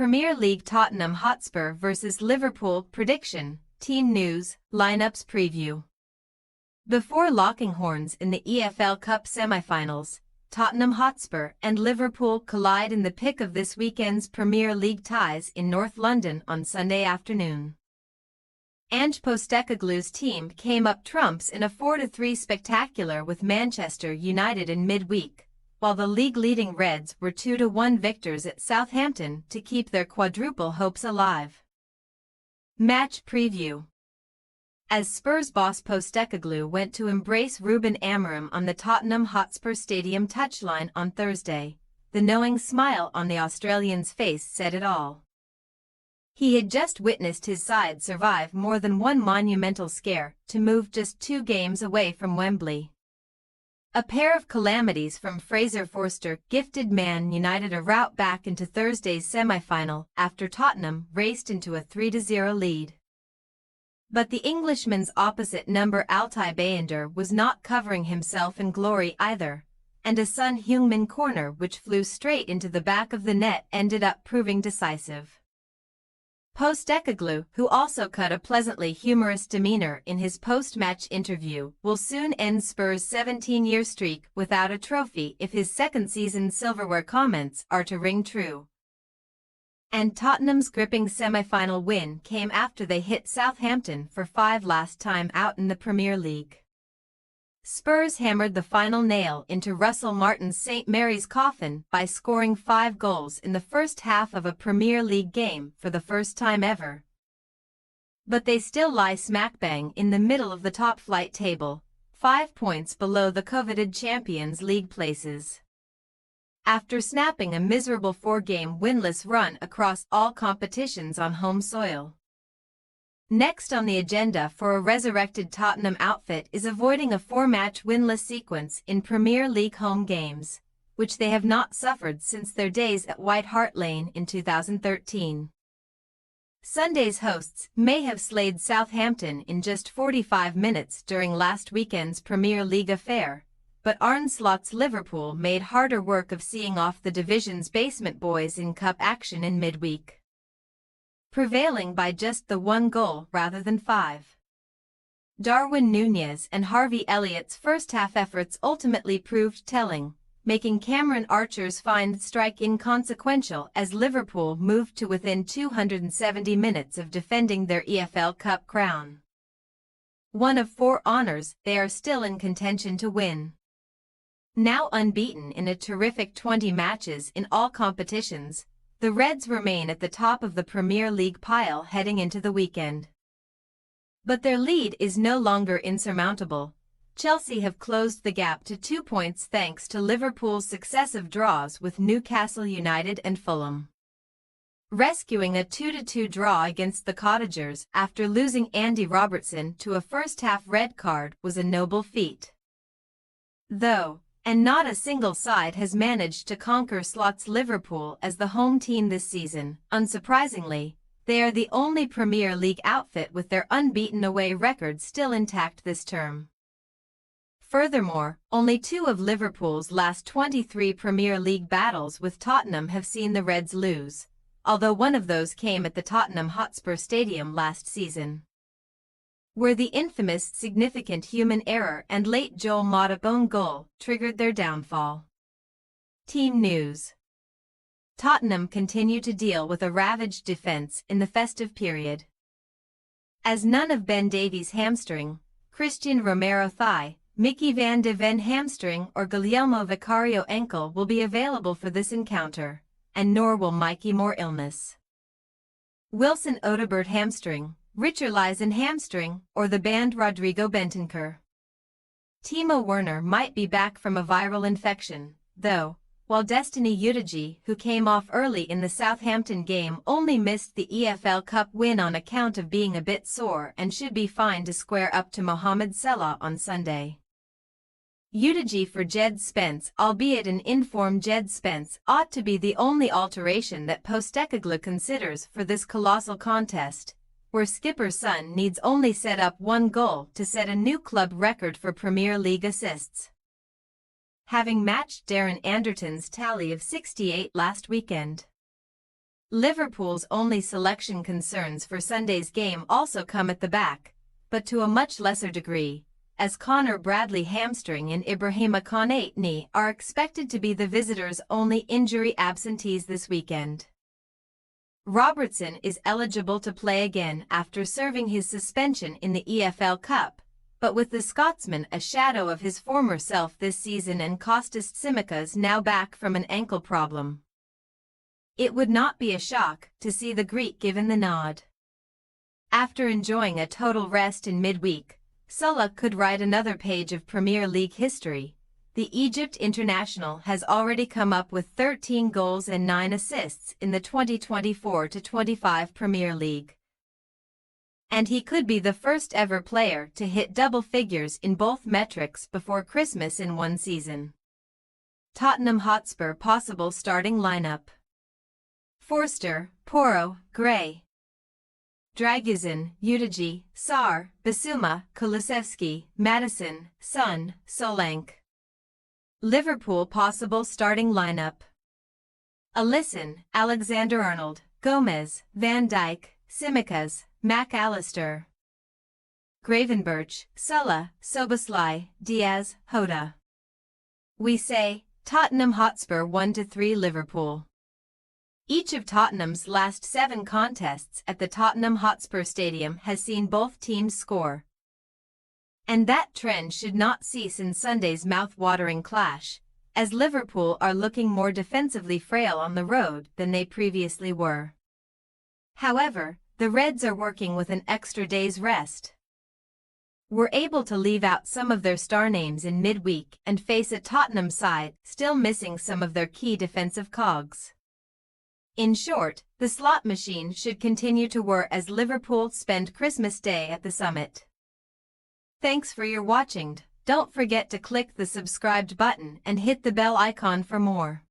Premier League Tottenham Hotspur vs Liverpool prediction, team news, lineups preview. Before locking horns in the EFL Cup semi-finals, Tottenham Hotspur and Liverpool collide in the pick of this weekend's Premier League ties in North London on Sunday afternoon. Ange Postecoglou's team came up trumps in a 4-3 spectacular with Manchester United in midweek, while the league-leading Reds were 2-1 victors at Southampton to keep their quadruple hopes alive. Match preview. As Spurs boss Postecoglou went to embrace Ruben Amorim on the Tottenham Hotspur Stadium touchline on Thursday, the knowing smile on the Australian's face said it all. He had just witnessed his side survive more than one monumental scare to move just 2 games away from Wembley. A pair of calamities from Fraser Forster gifted Man United a route back into Thursday's semi-final after Tottenham raced into a 3-0 lead. But the Englishman's opposite number Altay Bayender was not covering himself in glory either, and a Son Heung-min corner which flew straight into the back of the net ended up proving decisive. Postecoglou, who also cut a pleasantly humorous demeanor in his post-match interview, will soon end Spurs' 17-year streak without a trophy if his second-season silverware comments are to ring true. And Tottenham's gripping semi-final win came after they hit Southampton for 5 last time out in the Premier League. Spurs hammered the final nail into Russell Martin's St. Mary's coffin by scoring 5 goals in the first half of a Premier League game for the first time ever. But they still lie smack-bang in the middle of the top-flight table, 5 points below the coveted Champions League places. After snapping a miserable 4-game winless run across all competitions on home soil. Next on the agenda for a resurrected Tottenham outfit is avoiding a 4-match winless sequence in Premier League home games, which they have not suffered since their days at White Hart Lane in 2013. Sunday's hosts may have slayed Southampton in just 45 minutes during last weekend's Premier League affair, but Arne Slot's Liverpool made harder work of seeing off the division's basement boys in cup action in midweek, prevailing by just the 1 goal rather than 5. Darwin Núñez and Harvey Elliott's first-half efforts ultimately proved telling, making Cameron Archer's find strike inconsequential as Liverpool moved to within 270 minutes of defending their EFL Cup crown. One of 4 honors they are still in contention to win. Now unbeaten in a terrific 20 matches in all competitions, the Reds remain at the top of the Premier League pile heading into the weekend. But their lead is no longer insurmountable. Chelsea have closed the gap to 2 points thanks to Liverpool's successive draws with Newcastle United and Fulham. Rescuing a 2-2 draw against the Cottagers after losing Andy Robertson to a first-half red card was a noble feat. Though, and not a single side has managed to conquer Slot's Liverpool as the home team this season. Unsurprisingly, they are the only Premier League outfit with their unbeaten away record still intact this term. Furthermore, only 2 of Liverpool's last 23 Premier League battles with Tottenham have seen the Reds lose, although one of those came at the Tottenham Hotspur Stadium last season, where the infamous significant human error and late Joel Matip own goal triggered their downfall. Team news. Tottenham continue to deal with a ravaged defense in the festive period, as none of Ben Davies' hamstring, Christian Romero thigh, Mickey van de Ven hamstring or Guglielmo Vicario ankle will be available for this encounter, and nor will Mikey Moore illness, Wilson Odobert hamstring, Richarlison hamstring, or the banned Rodrigo Bentancur. Timo Werner might be back from a viral infection, though, while Destiny Udogie, who came off early in the Southampton game, only missed the EFL Cup win on account of being a bit sore and should be fine to square up to Mohamed Salah on Sunday. Udogie for Jed Spence, albeit an in-form Jed Spence, ought to be the only alteration that Postecoglou considers for this colossal contest, where skipper Son needs only set up 1 goal to set a new club record for Premier League assists, having matched Darren Anderton's tally of 68 last weekend. Liverpool's only selection concerns for Sunday's game also come at the back, but to a much lesser degree, as Connor Bradley hamstring and Ibrahima Konate knee are expected to be the visitors' only injury absentees this weekend. Robertson is eligible to play again after serving his suspension in the EFL Cup, but with the Scotsman a shadow of his former self this season and Kostas Tsimikas now back from an ankle problem. It would not be a shock to see the Greek given the nod. After enjoying a total rest in midweek, Salah could write another page of Premier League history. The Egypt international has already come up with 13 goals and 9 assists in the 2024-25 Premier League. And he could be the first ever player to hit double figures in both metrics before Christmas in one season. Tottenham Hotspur possible starting lineup: Forster, Porro, Gray, Dragusin, Udigi, Sarr, Bissouma, Kulusevski, Maddison, Son, Solanke. Liverpool possible starting lineup: Alisson, Alexander-Arnold, Gomez, Van Dijk, Tsimikas, McAllister, Gravenberch, Salah, Szoboszlai, Diaz, Hoda. We say, Tottenham Hotspur 1-3 Liverpool. Each of Tottenham's last 7 contests at the Tottenham Hotspur Stadium has seen both teams score. And that trend should not cease in Sunday's mouth-watering clash, as Liverpool are looking more defensively frail on the road than they previously were. However, the Reds are working with an extra day's rest. Were able to leave out some of their star names in midweek and face a Tottenham side still missing some of their key defensive cogs. In short, the slot machine should continue to whir as Liverpool spend Christmas Day at the summit. Thanks for your watching. Don't forget to click the subscribed button and hit the bell icon for more.